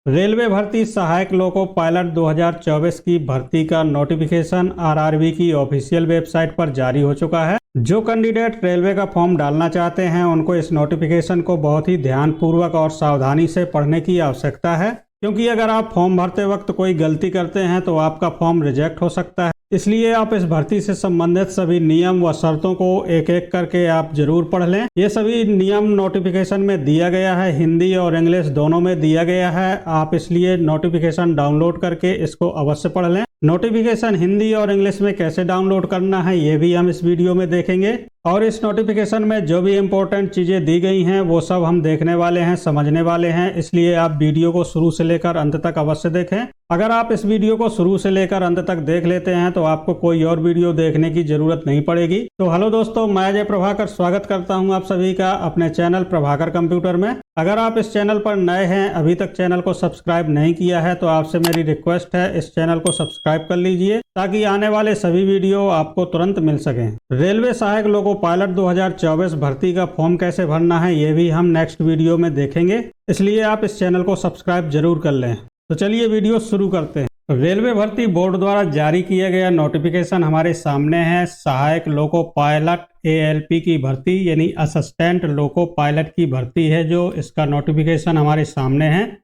Railway भर्ती सहायक loco pilot 2024 की भर्ती का नोटिफिकेशन आरआरबी की ऑफिशियल वेबसाइट पर जारी हो चुका है। जो कैंडिडेट रेलवे का फॉर्म डालना चाहते हैं उनको इस नोटिफिकेशन को बहुत ही ध्यानपूर्वक और सावधानी से पढ़ने की आवश्यकता है, क्योंकि अगर आप फॉर्म भरते वक्त कोई गलती करते हैं तो आपका फॉर्म रिजेक्ट हो सकता है। इसलिए आप इस भर्ती से संबंधित सभी नियम व शर्तों को एक एक करके आप जरूर पढ़ लें। ये सभी नियम नोटिफिकेशन में दिया गया है, हिंदी और इंग्लिश दोनों में दिया गया है। आप इसलिए नोटिफिकेशन डाउनलोड करके इसको अवश्य पढ़ लें। नोटिफिकेशन हिंदी और इंग्लिश में कैसे डाउनलोड करना है ये भी हम इस वीडियो में देखेंगे, और इस नोटिफिकेशन में जो भी इम्पोर्टेंट चीजें दी गई हैं वो सब हम देखने वाले हैं, समझने वाले हैं। इसलिए आप वीडियो को शुरू से लेकर अंत तक अवश्य देखें। अगर आप इस वीडियो को शुरू से लेकर अंत तक देख लेते हैं तो आपको कोई और वीडियो देखने की जरूरत नहीं पड़ेगी। तो हेलो दोस्तों, मैं अजय प्रभाकर स्वागत करता हूं आप सभी का अपने चैनल प्रभाकर कंप्यूटर में। अगर आप इस चैनल पर नए हैं, अभी तक चैनल को सब्सक्राइब नहीं किया है, तो आपसे मेरी रिक्वेस्ट है इस चैनल को सब्सक्राइब कर लीजिए ताकि आने वाले सभी वीडियो आपको तुरंत मिल सकें। रेलवे सहायक लोको पायलट 2024 भर्ती का फॉर्म कैसे भरना है ये भी हम नेक्स्ट वीडियो में देखेंगे, इसलिए आप इस चैनल को सब्सक्राइब जरूर कर लें। तो चलिए वीडियो शुरू करते हैं। रेलवे भर्ती बोर्ड द्वारा जारी किया गया नोटिफिकेशन हमारे सामने है। सहायक लोको पायलट एएलपी की भर्ती यानी असिस्टेंट लोको पायलट की भर्ती है, जो इसका नोटिफिकेशन हमारे सामने है।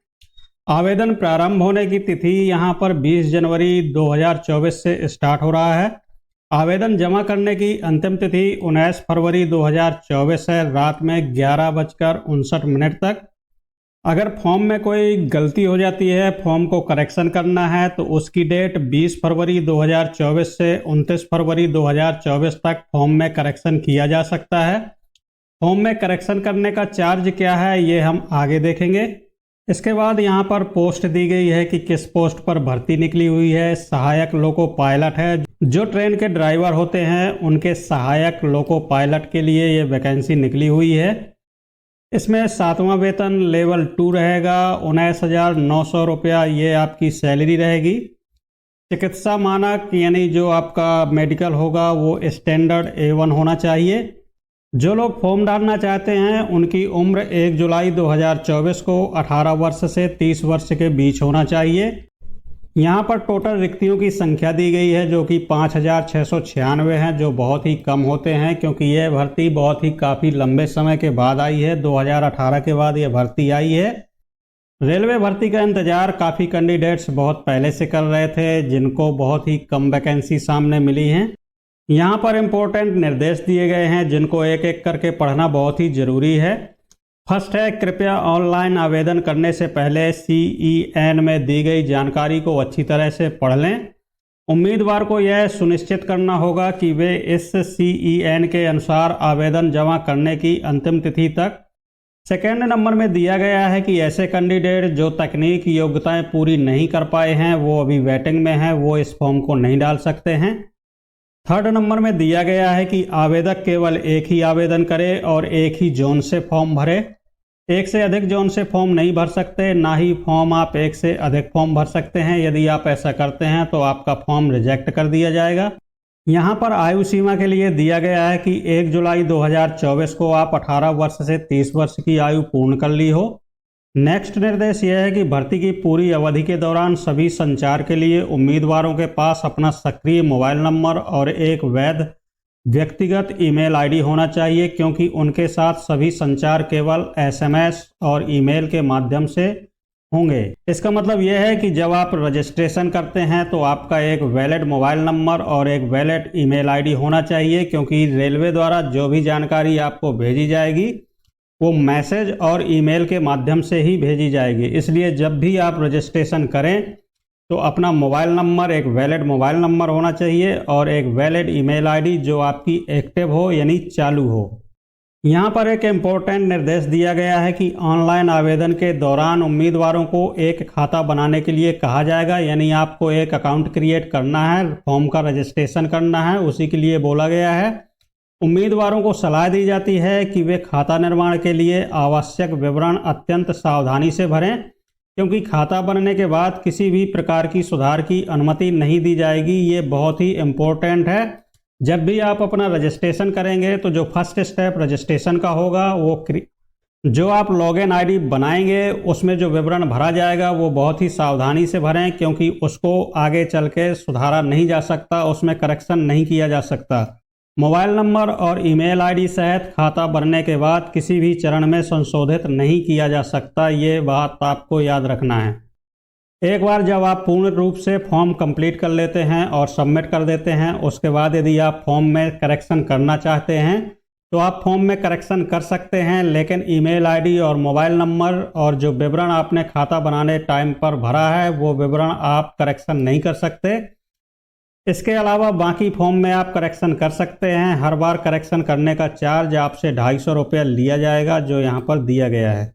आवेदन प्रारंभ होने की तिथि यहाँ पर 20 जनवरी 2024 से स्टार्ट हो रहा है। आवेदन जमा करने की अंतिम तिथि 19 फरवरी 2024 है, रात में 11:59 तक। अगर फॉर्म में कोई गलती हो जाती है, फॉर्म को करेक्शन करना है, तो उसकी डेट 20 फरवरी 2024 से 29 फरवरी 2024 तक फॉर्म में करेक्शन किया जा सकता है। फॉर्म में करेक्शन करने का चार्ज क्या है ये हम आगे देखेंगे। इसके बाद यहाँ पर पोस्ट दी गई है कि किस पोस्ट पर भर्ती निकली हुई है। सहायक लोको पायलट है, जो ट्रेन के ड्राइवर होते हैं उनके सहायक लोको पायलट के लिए ये वैकेंसी निकली हुई है। इसमें 7वां वेतन लेवल 2 रहेगा, 19,900 रुपया ये आपकी सैलरी रहेगी। चिकित्सा मानक यानी जो आपका मेडिकल होगा वो स्टैंडर्ड A1 होना चाहिए। जो लोग फॉर्म डालना चाहते हैं उनकी उम्र 1 जुलाई 2024 को 18 वर्ष से 30 वर्ष के बीच होना चाहिए। यहाँ पर टोटल रिक्तियों की संख्या दी गई है जो कि 5,696 हैं, जो बहुत ही कम होते हैं, क्योंकि यह भर्ती बहुत ही काफ़ी लंबे समय के बाद आई है। 2018 के बाद यह भर्ती आई है। रेलवे भर्ती का इंतजार काफ़ी कैंडिडेट्स बहुत पहले से कर रहे थे, जिनको बहुत ही कम वैकेंसी सामने मिली हैं। यहाँ पर इम्पोर्टेंट निर्देश दिए गए हैं जिनको एक एक करके पढ़ना बहुत ही ज़रूरी है। फर्स्ट है, कृपया ऑनलाइन आवेदन करने से पहले CEN में दी गई जानकारी को अच्छी तरह से पढ़ लें। उम्मीदवार को यह सुनिश्चित करना होगा कि वे इस CEN के अनुसार आवेदन जमा करने की अंतिम तिथि तक। सेकेंड नंबर में दिया गया है कि ऐसे कैंडिडेट जो तकनीक योग्यताएं पूरी नहीं कर पाए हैं, वो अभी वेटिंग में हैं, वो इस फॉर्म को नहीं डाल सकते हैं। थर्ड नंबर में दिया गया है कि आवेदक केवल एक ही आवेदन करे और एक ही जोन से फॉर्म भरे। एक से अधिक जोन से फॉर्म नहीं भर सकते, ना ही फॉर्म आप एक से अधिक फॉर्म भर सकते हैं। यदि आप ऐसा करते हैं तो आपका फॉर्म रिजेक्ट कर दिया जाएगा। यहाँ पर आयु सीमा के लिए दिया गया है कि 1 जुलाई 2024 को आप 18 वर्ष से 30 वर्ष की आयु पूर्ण कर ली हो। नेक्स्ट निर्देश यह है कि भर्ती की पूरी अवधि के दौरान सभी संचार के लिए उम्मीदवारों के पास अपना सक्रिय मोबाइल नंबर और एक वैध व्यक्तिगत ईमेल आईडी होना चाहिए, क्योंकि उनके साथ सभी संचार केवल SMS और ईमेल के माध्यम से होंगे। इसका मतलब यह है कि जब आप रजिस्ट्रेशन करते हैं तो आपका एक वैलिड मोबाइल नंबर और एक वैलिड ईमेल आईडी होना चाहिए, क्योंकि रेलवे द्वारा जो भी जानकारी आपको भेजी जाएगी वो मैसेज और ईमेल के माध्यम से ही भेजी जाएगी। इसलिए जब भी आप रजिस्ट्रेशन करें तो अपना मोबाइल नंबर एक वैलिड मोबाइल नंबर होना चाहिए और एक वैलिड ईमेल आईडी जो आपकी एक्टिव हो यानी चालू हो। यहाँ पर एक इम्पोर्टेंट निर्देश दिया गया है कि ऑनलाइन आवेदन के दौरान उम्मीदवारों को एक खाता बनाने के लिए कहा जाएगा, यानी आपको एक अकाउंट क्रिएट करना है, फॉर्म का रजिस्ट्रेशन करना है, उसी के लिए बोला गया है। उम्मीदवारों को सलाह दी जाती है कि वे खाता निर्माण के लिए आवश्यक विवरण अत्यंत सावधानी से भरें, क्योंकि खाता बनने के बाद किसी भी प्रकार की सुधार की अनुमति नहीं दी जाएगी। ये बहुत ही इम्पोर्टेंट है। जब भी आप अपना रजिस्ट्रेशन करेंगे तो जो फर्स्ट स्टेप रजिस्ट्रेशन का होगा वो जो आप लॉगिन आईडी बनाएंगे उसमें जो विवरण भरा जाएगा वो बहुत ही सावधानी से भरें, क्योंकि उसको आगे चल के सुधारा नहीं जा सकता, उसमें करेक्शन नहीं किया जा सकता। मोबाइल नंबर और ईमेल आईडी सहित खाता भरने के बाद किसी भी चरण में संशोधित नहीं किया जा सकता, ये बात आपको याद रखना है। एक बार जब आप पूर्ण रूप से फॉर्म कंप्लीट कर लेते हैं और सबमिट कर देते हैं, उसके बाद यदि आप फॉर्म में करेक्शन करना चाहते हैं तो आप फॉर्म में करेक्शन कर सकते हैं, लेकिन ईमेल आईडी और मोबाइल नंबर और जो विवरण आपने खाता बनाने टाइम पर भरा है वो विवरण आप करेक्शन नहीं कर सकते। इसके अलावा बाकी फॉर्म में आप करेक्शन कर सकते हैं। हर बार करेक्शन करने का चार्ज आपसे 250 रुपया लिया जाएगा, जो यहाँ पर दिया गया है।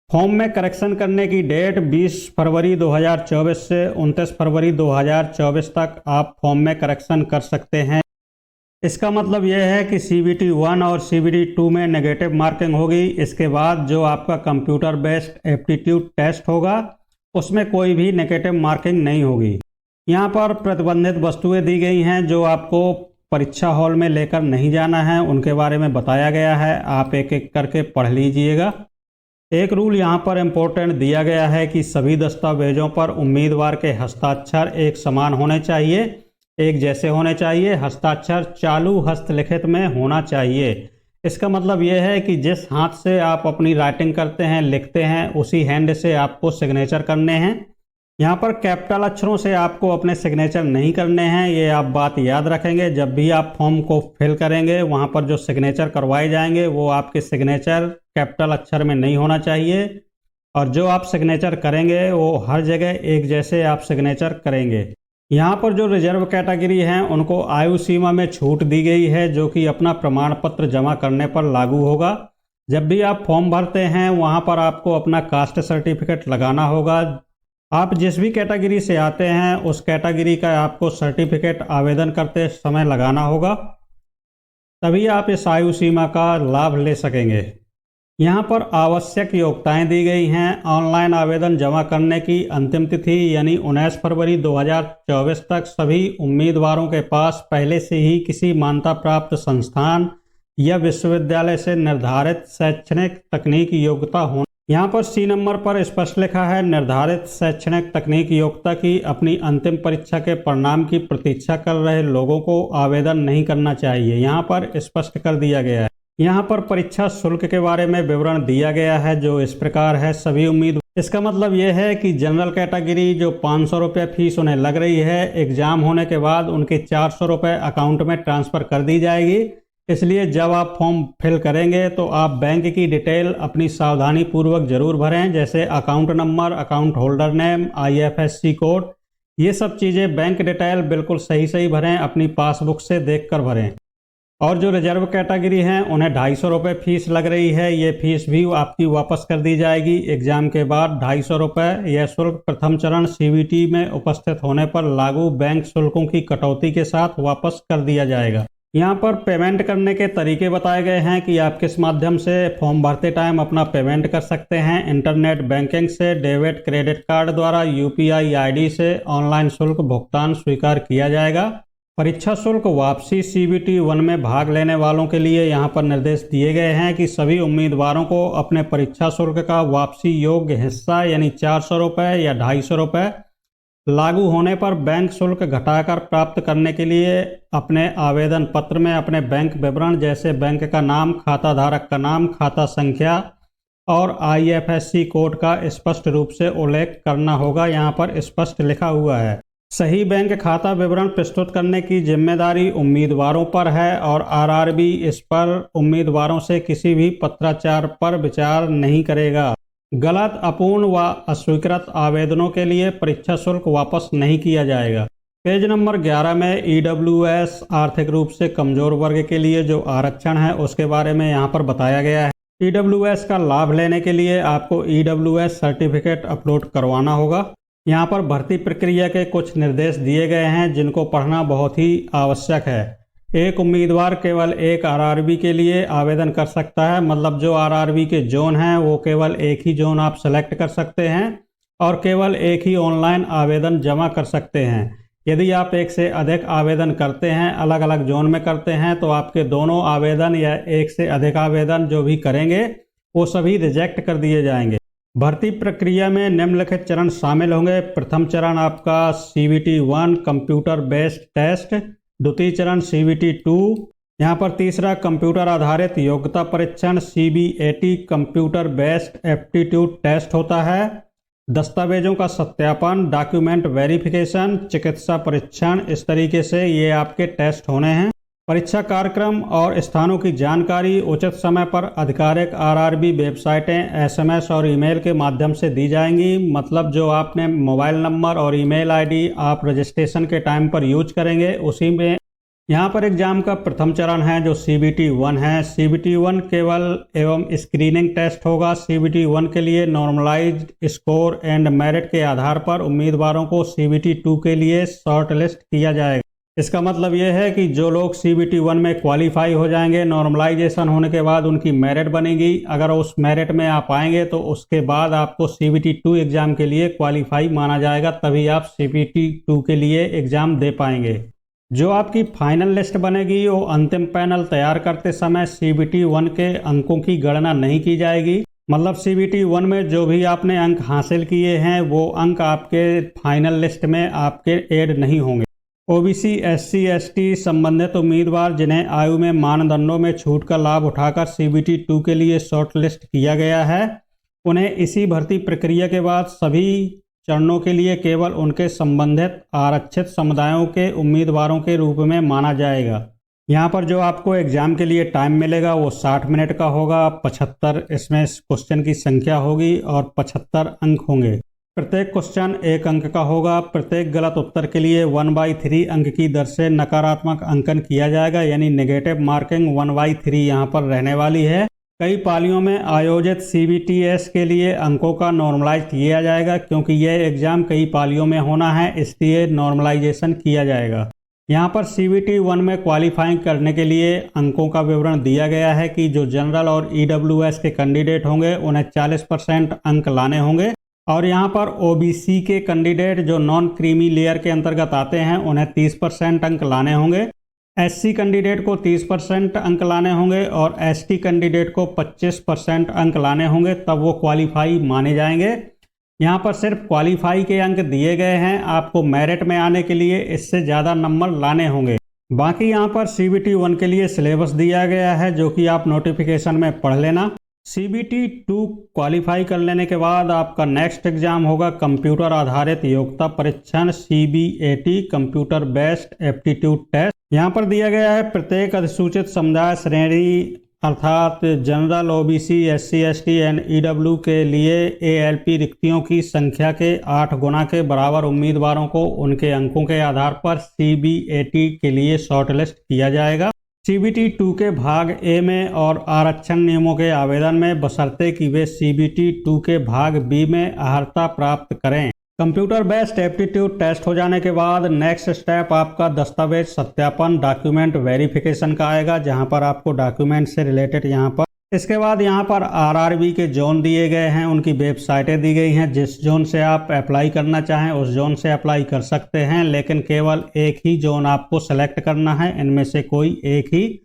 फॉर्म में करेक्शन करने की डेट 20 फरवरी 2024 से 29 फरवरी 2024 तक आप फॉर्म में करेक्शन कर सकते हैं। इसका मतलब यह है कि CBT 1 और CBT 2 में नेगेटिव मार्किंग होगी। इसके बाद जो आपका कंप्यूटर बेस्ड एप्टीट्यूड टेस्ट होगा उसमें कोई भी नेगेटिव मार्किंग नहीं होगी। यहाँ पर प्रतिबंधित वस्तुएं दी गई हैं जो आपको परीक्षा हॉल में लेकर नहीं जाना है, उनके बारे में बताया गया है। आप एक एक करके पढ़ लीजिएगा। एक रूल यहाँ पर इम्पोर्टेंट दिया गया है कि सभी दस्तावेजों पर उम्मीदवार के हस्ताक्षर एक समान होने चाहिए, एक जैसे होने चाहिए। हस्ताक्षर चालू हस्तलिखित में होना चाहिए। इसका मतलब यह है कि जिस हाथ से आप अपनी राइटिंग करते हैं, लिखते हैं, उसी हैंड से आपको सिग्नेचर करने हैं। यहाँ पर कैपिटल अक्षरों से आपको अपने सिग्नेचर नहीं करने हैं, ये आप बात याद रखेंगे। जब भी आप फॉर्म को फिल करेंगे वहाँ पर जो सिग्नेचर करवाए जाएंगे वो आपके सिग्नेचर कैपिटल अक्षर में नहीं होना चाहिए, और जो आप सिग्नेचर करेंगे वो हर जगह एक जैसे आप सिग्नेचर करेंगे। यहाँ पर जो रिजर्व कैटेगरी हैं उनको आयु सीमा में छूट दी गई है, जो कि अपना प्रमाण पत्र जमा करने पर लागू होगा। जब भी आप फॉर्म भरते हैं वहाँ पर आपको अपना कास्ट सर्टिफिकेट लगाना होगा। आप जिस भी कैटेगरी से आते हैं उस कैटेगरी का आपको सर्टिफिकेट आवेदन करते समय लगाना होगा, तभी आप इस आयु सीमा का लाभ ले सकेंगे। यहाँ पर आवश्यक योग्यताएं दी गई हैं। ऑनलाइन आवेदन जमा करने की अंतिम तिथि यानी 19 फरवरी 2024 तक सभी उम्मीदवारों के पास पहले से ही किसी मान्यता प्राप्त संस्थान या विश्वविद्यालय से निर्धारित शैक्षणिक तकनीक योग्यता होना। यहाँ पर C नंबर पर स्पष्ट लिखा है, निर्धारित शैक्षणिक तकनीक योग्यता की अपनी अंतिम परीक्षा के परिणाम की प्रतीक्षा कर रहे लोगों को आवेदन नहीं करना चाहिए। यहाँ पर स्पष्ट कर दिया गया है। यहाँ पर परीक्षा शुल्क के बारे में विवरण दिया गया है जो इस प्रकार है। सभी उम्मीदवार, इसका मतलब यह है कि जनरल कैटेगरी जो 500 रुपये फीस उन्हें लग रही है, एग्जाम होने के बाद उनके 400 रुपये अकाउंट में ट्रांसफ़र कर दी जाएगी। इसलिए जब आप फॉर्म फिल करेंगे तो आप बैंक की डिटेल अपनी सावधानी पूर्वक जरूर भरें, जैसे account number, account holder name, IFSC code, ये सब चीज़ें बैंक डिटेल बिल्कुल सही भरें, अपनी पासबुक से देखकर भरें। और जो रिजर्व कैटेगरी हैं उन्हें 250 रुपये फीस लग रही है, ये फीस भी आपकी वापस कर दी जाएगी। एग्जाम के बाद 250 रुपये यह शुल्क प्रथम चरण CBT में उपस्थित होने पर लागू बैंक शुल्कों की कटौती के साथ वापस कर दिया जाएगा। यहाँ पर पेमेंट करने के तरीके बताए गए हैं कि आप किस माध्यम से फॉर्म भरते टाइम अपना पेमेंट कर सकते हैं। इंटरनेट बैंकिंग से, डेबिट क्रेडिट कार्ड द्वारा, UPI ID से ऑनलाइन शुल्क भुगतान स्वीकार किया जाएगा। परीक्षा शुल्क वापसी CBT 1 में भाग लेने वालों के लिए यहाँ पर निर्देश दिए गए हैं कि सभी उम्मीदवारों को अपने परीक्षा शुल्क का वापसी योग्य हिस्सा यानी 400 रुपये या 250 रुपये लागू होने पर बैंक शुल्क घटाकर प्राप्त करने के लिए अपने आवेदन पत्र में अपने बैंक विवरण जैसे बैंक का नाम, खाता धारक का नाम, खाता संख्या और IFSC कोड का स्पष्ट रूप से उल्लेख करना होगा। यहाँ पर स्पष्ट लिखा हुआ है। सही बैंक खाता विवरण प्रस्तुत करने की जिम्मेदारी उम्मीदवारों पर है और RRB इस पर उम्मीदवारों से किसी भी पत्राचार पर विचार नहीं करेगा। गलत, अपूर्ण व अस्वीकृत आवेदनों के लिए परीक्षा शुल्क वापस नहीं किया जाएगा। पेज नंबर 11 में EWS आर्थिक रूप से कमजोर वर्ग के लिए जो आरक्षण है उसके बारे में यहाँ पर बताया गया है। EWS का लाभ लेने के लिए आपको EWS सर्टिफिकेट अपलोड करवाना होगा। यहाँ पर भर्ती प्रक्रिया के कुछ निर्देश दिए गए हैं जिनको पढ़ना बहुत ही आवश्यक है। एक उम्मीदवार केवल एक RRB के लिए आवेदन कर सकता है, मतलब जो RRB के जोन हैं वो केवल एक ही जोन आप सेलेक्ट कर सकते हैं और केवल एक ही ऑनलाइन आवेदन जमा कर सकते हैं। यदि आप एक से अधिक आवेदन करते हैं, अलग अलग जोन में करते हैं, तो आपके दोनों आवेदन या एक से अधिक आवेदन जो भी करेंगे वो सभी रिजेक्ट कर दिए जाएंगे। भर्ती प्रक्रिया में निम्नलिखित चरण शामिल होंगे। प्रथम चरण आपका CBT 1 कंप्यूटर बेस्ड टेस्ट, द्वितीय चरण CBT 2, यहाँ पर तीसरा कंप्यूटर आधारित योग्यता परीक्षण CBAT computer based aptitude test होता है, दस्तावेजों का सत्यापन डॉक्यूमेंट वेरिफिकेशन, चिकित्सा परीक्षण, इस तरीके से ये आपके टेस्ट होने हैं। परीक्षा कार्यक्रम और स्थानों की जानकारी उचित समय पर आधिकारिक RRB वेबसाइटें SMS और ईमेल के माध्यम से दी जाएंगी। मतलब जो आपने मोबाइल नंबर और ईमेल ID आप रजिस्ट्रेशन के टाइम पर यूज करेंगे उसी में यहाँ पर एग्जाम का प्रथम चरण है जो CBT 1 है। CBT 1 केवल एवं स्क्रीनिंग टेस्ट होगा। CBT 1 के लिए नॉर्मलाइज्ड स्कोर एंड मेरिट के आधार पर उम्मीदवारों को CBT 2 के लिए शॉर्ट लिस्ट किया जाएगा। इसका मतलब यह है कि जो लोग CBT 1 में क्वालिफाई हो जाएंगे, नॉर्मलाइजेशन होने के बाद उनकी मेरिट बनेगी। अगर उस मेरिट में आप आएंगे तो उसके बाद आपको CBT 2 एग्जाम के लिए क्वालिफाई माना जाएगा, तभी आप CBT 2 के लिए एग्जाम दे पाएंगे। जो आपकी फाइनल लिस्ट बनेगी वो अंतिम पैनल तैयार करते समय CBT 1 के अंकों की गणना नहीं की जाएगी। मतलब CBT 1 में जो भी आपने अंक हासिल किए हैं वो अंक आपके फाइनल लिस्ट में आपके ऐड नहीं होंगे। OBC SC ST संबंधित उम्मीदवार जिन्हें आयु में मानदंडों में छूट का लाभ उठाकर CBT 2 के लिए शॉर्ट लिस्ट किया गया है, उन्हें इसी भर्ती प्रक्रिया के बाद सभी चरणों के लिए केवल उनके संबंधित आरक्षित समुदायों के उम्मीदवारों के रूप में माना जाएगा। यहाँ पर जो आपको एग्जाम के लिए टाइम मिलेगा वो 60 मिनट का होगा। 75 इसमें क्वेश्चन की संख्या होगी और 75 अंक होंगे। प्रत्येक क्वेश्चन 1 अंक का होगा। प्रत्येक गलत उत्तर के लिए 1/3 अंक की दर से नकारात्मक अंकन किया जाएगा, यानी नेगेटिव मार्किंग 1/3 यहाँ पर रहने वाली है। कई पालियों में आयोजित CBTS के लिए अंकों का नॉर्मलाइज किया जाएगा, क्योंकि यह एग्जाम कई पालियों में होना है, इसलिए नॉर्मलाइजेशन किया जाएगा। यहाँ पर CBT 1 में क्वालिफाइंग करने के लिए अंकों का विवरण दिया गया है कि जो जनरल और EWS के कैंडिडेट होंगे उन्हें 40% अंक लाने होंगे, और यहाँ पर OBC के कैंडिडेट जो नॉन क्रीमी लेयर के अंतर्गत आते हैं उन्हें 30% अंक लाने होंगे। SC कैंडिडेट को 30% अंक लाने होंगे और ST कैंडिडेट को 25% अंक लाने होंगे, तब वो क्वालिफाई माने जाएंगे। यहाँ पर सिर्फ क्वालिफाई के अंक दिए गए हैं, आपको मेरिट में आने के लिए इससे ज़्यादा नंबर लाने होंगे। बाकी यहाँ पर CBT 1 के लिए सिलेबस दिया गया है जो कि आप नोटिफिकेशन में पढ़ लेना। CBT 2 क्वालिफाई कर लेने के बाद आपका नेक्स्ट एग्जाम होगा कंप्यूटर आधारित योग्यता परीक्षण CBAT computer based aptitude test. यहाँ पर दिया गया है प्रत्येक अधिसूचित समुदाय श्रेणी अर्थात general, OBC, SC ST and EW के लिए ALP रिक्तियों की संख्या के 8 गुना के बराबर उम्मीदवारों को उनके अंकों के आधार पर CBAT के लिए शॉर्टलिस्ट किया जाएगा। CBT 2 के भाग A में और आरक्षण नियमों के आवेदन में, बशर्ते कि वे CBT 2 के भाग B में अर्हता प्राप्त करें। कंप्यूटर बेस्ड एप्टीट्यूड टेस्ट हो जाने के बाद नेक्स्ट स्टेप आपका दस्तावेज सत्यापन डॉक्यूमेंट वेरिफिकेशन का आएगा, जहां पर आपको डॉक्यूमेंट से रिलेटेड यहाँ पर इसके बाद यहाँ पर RRB के जोन दिए गए हैं, उनकी वेबसाइटें दी गई हैं। जिस जोन से आप अप्लाई करना चाहें उस जोन से अप्लाई कर सकते हैं, लेकिन केवल एक ही जोन आपको सेलेक्ट करना है, इनमें से कोई एक ही,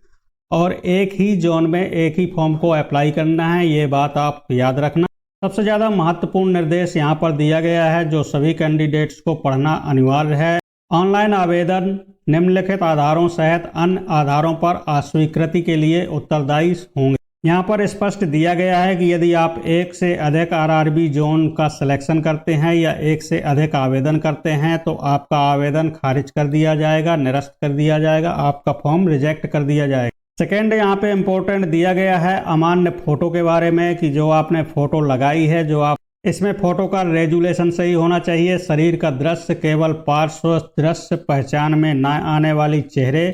और एक ही जोन में एक ही फॉर्म को अप्लाई करना है, ये बात आप याद रखना। सबसे ज़्यादा महत्वपूर्ण निर्देश यहाँ पर दिया गया है जो सभी कैंडिडेट्स को पढ़ना अनिवार्य है। ऑनलाइन आवेदन निम्नलिखित आधारों सहित अन्य आधारों पर अस्वीकृति के लिए उत्तरदायी होंगे। यहाँ पर स्पष्ट दिया गया है कि यदि आप एक से अधिक RRB जोन का सिलेक्शन करते हैं या एक से अधिक आवेदन करते हैं तो आपका आवेदन खारिज कर दिया जाएगा, निरस्त कर दिया जाएगा, आपका फॉर्म रिजेक्ट कर दिया जाएगा। सेकेंड, यहाँ पे इम्पोर्टेंट दिया गया है अमान्य फोटो के बारे में कि जो आपने फोटो लगाई है, जो आप इसमें फोटो का रेजुलेशन सही होना चाहिए। शरीर का दृश्य केवल पार्श्व दृश्य पहचान में न आने वाली चेहरे,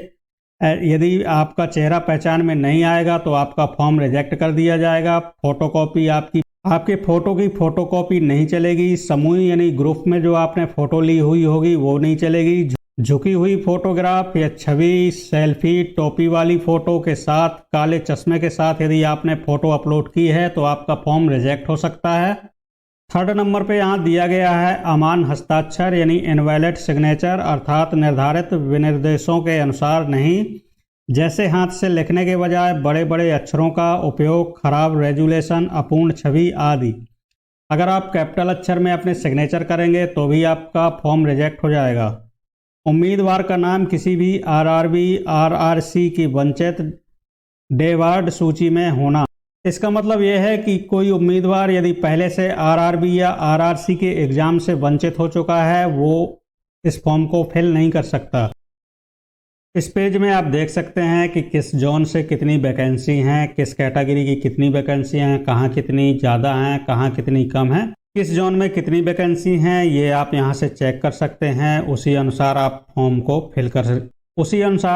यदि आपका चेहरा पहचान में नहीं आएगा तो आपका फॉर्म रिजेक्ट कर दिया जाएगा। फोटोकॉपी आपके फोटो की फोटोकॉपी नहीं चलेगी। समूह यानी ग्रुप में जो आपने फोटो ली हुई होगी वो नहीं चलेगी। झुकी हुई फोटोग्राफ या छवि, सेल्फी, टोपी वाली फोटो के साथ, काले चश्मे के साथ यदि आपने फोटो अपलोड की है तो आपका फॉर्म रिजेक्ट हो सकता है। थर्ड नंबर पे यहाँ दिया गया है अमान्य हस्ताक्षर यानी इनवैलिड सिग्नेचर, अर्थात निर्धारित विनिर्देशों के अनुसार नहीं जैसे हाथ से लिखने के बजाय बड़े बड़े अक्षरों का उपयोग, खराब रेजुलेशन, अपूर्ण छवि आदि। अगर आप कैपिटल अक्षर में अपने सिग्नेचर करेंगे तो भी आपका फॉर्म रिजेक्ट हो जाएगा। उम्मीदवार का नाम किसी भी आरआरबी, आरआरसी की वंचित डिवार्ड सूची में होना। इसका मतलब यह है कि कोई उम्मीदवार यदि पहले से आरआरबी या आरआरसी के एग्जाम से वंचित हो चुका है, वो इस फॉर्म को फिल नहीं कर सकता। इस पेज में आप देख सकते हैं कि किस जोन से कितनी वैकेंसी हैं, किस कैटेगरी की कितनी वैकेंसी हैं, कहाँ कितनी ज़्यादा हैं, कहाँ कितनी कम हैं, किस जोन में कितनी वैकेंसी हैं, ये आप यहाँ से चेक कर सकते हैं। उसी अनुसार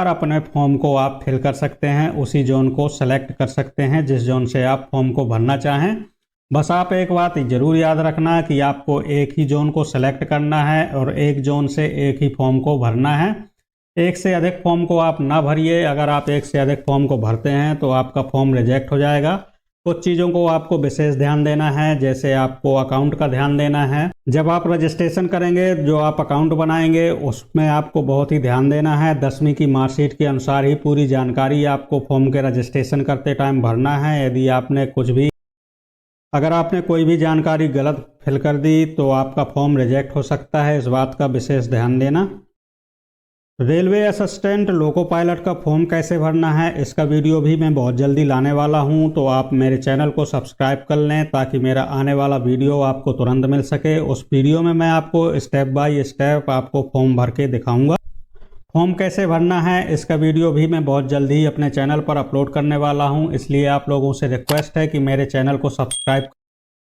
अपने फॉर्म को आप फिल कर सकते हैं, उसी जोन को सेलेक्ट कर सकते हैं जिस जोन से आप फॉर्म को भरना चाहें। बस आप एक बात ज़रूर याद रखना कि आपको एक ही जोन को सेलेक्ट करना है और एक जोन से एक ही फॉर्म को भरना है। एक से अधिक फॉर्म को आप ना भरिए। अगर आप एक से अधिक फॉर्म को भरते हैं तो आपका फॉर्म रिजेक्ट हो जाएगा। कुछ चीज़ों को आपको विशेष ध्यान देना है, जैसे आपको अकाउंट का ध्यान देना है। जब आप रजिस्ट्रेशन करेंगे, जो आप अकाउंट बनाएंगे, उसमें आपको बहुत ही ध्यान देना है। 10वीं की मार्कशीट के अनुसार ही पूरी जानकारी आपको फॉर्म के रजिस्ट्रेशन करते टाइम भरना है। अगर आपने कोई भी जानकारी गलत फिल कर दी तो आपका फॉर्म रिजेक्ट हो सकता है, इस बात का विशेष ध्यान देना। रेलवे असिस्टेंट लोको पायलट का फॉर्म कैसे भरना है, इसका वीडियो भी मैं बहुत जल्दी लाने वाला हूं, तो आप मेरे चैनल को सब्सक्राइब कर लें ताकि मेरा आने वाला वीडियो आपको तुरंत मिल सके। उस वीडियो में मैं आपको स्टेप बाय स्टेप आपको फॉर्म भर के दिखाऊंगा। फॉर्म कैसे भरना है इसका वीडियो भी मैं बहुत जल्दी ही अपने चैनल पर अपलोड करने वाला हूं, इसलिए आप लोगों से रिक्वेस्ट है कि मेरे चैनल को सब्सक्राइब,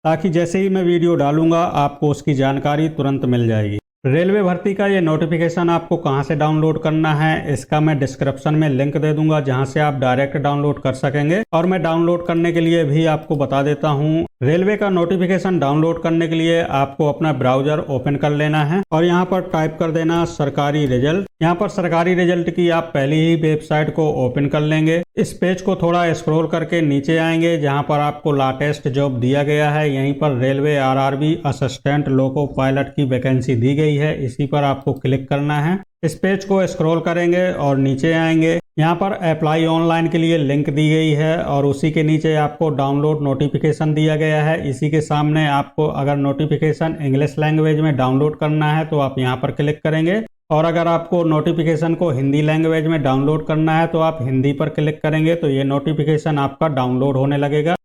ताकि जैसे ही मैं वीडियो डालूंगा आपको उसकी जानकारी तुरंत मिल जाएगी। रेलवे भर्ती का ये नोटिफिकेशन आपको कहां से डाउनलोड करना है, इसका मैं डिस्क्रिप्शन में लिंक दे दूंगा, जहां से आप डायरेक्ट डाउनलोड कर सकेंगे। और मैं डाउनलोड करने के लिए भी आपको बता देता हूं। रेलवे का नोटिफिकेशन डाउनलोड करने के लिए आपको अपना ब्राउजर ओपन कर लेना है और यहां पर टाइप कर देना सरकारी रिजल्ट। यहां पर सरकारी रिजल्ट की आप पहली ही वेबसाइट को ओपन कर लेंगे। इस पेज को थोड़ा स्क्रॉल करके नीचे आएंगे, जहां पर आपको लेटेस्ट जॉब दिया गया है। यहीं पर railway RRB assistant loco pilot की वैकेंसी दी गई है, इसी पर आपको क्लिक करना है। इस पेज को स्क्रॉल करेंगे और नीचे आएंगे। यहाँ पर अप्लाई ऑनलाइन के लिए लिंक दी गई है और उसी के नीचे आपको डाउनलोड नोटिफिकेशन दिया गया है। इसी के सामने आपको अगर नोटिफिकेशन इंग्लिश लैंग्वेज में डाउनलोड करना है तो आप यहाँ पर क्लिक करेंगे, और अगर आपको नोटिफिकेशन को हिंदी लैंग्वेज में डाउनलोड करना है तो आप हिंदी पर क्लिक करेंगे, तो ये नोटिफिकेशन आपका डाउनलोड होने लगेगा।